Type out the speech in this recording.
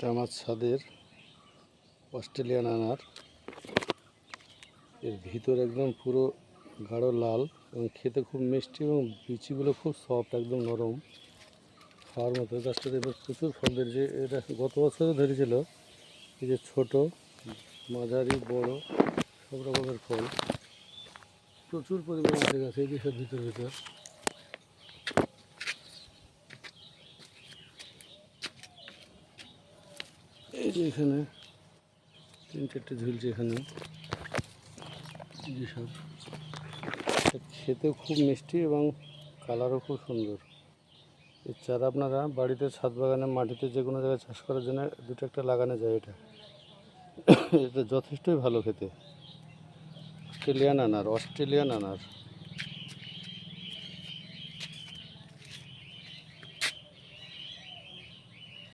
এটা আমার ছাদের অস্ট্রেলিয়ান আনার। এর ভিতর একদম পুরো গাঢ় লাল এবং খেতে খুব মিষ্টি এবং বিচিগুলো খুব সফট, একদম নরম, খাওয়ার মতো। গাছটাতে এবার প্রচুর ফল ধরেছে। এটা গত বছরও ধরেছিল। এই যে ছোট, মাঝারি, বড় সব রকমের ফল প্রচুর পরিমাণে আছে গাছে। এই যে ভিতর এই যে এখানে 3-4টে ঝুলছে এখানে। যেসব খেতেও খুব মিষ্টি এবং কালারও খুব সুন্দর। এর চারা আপনারা বাড়িতে, ছাদ বাগানে, মাটিতে যে কোনো জায়গায় চাষ করার জন্য 2-1টা লাগানো যায়। এটা যথেষ্টই ভালো খেতে। অস্ট্রেলিয়ান আনার।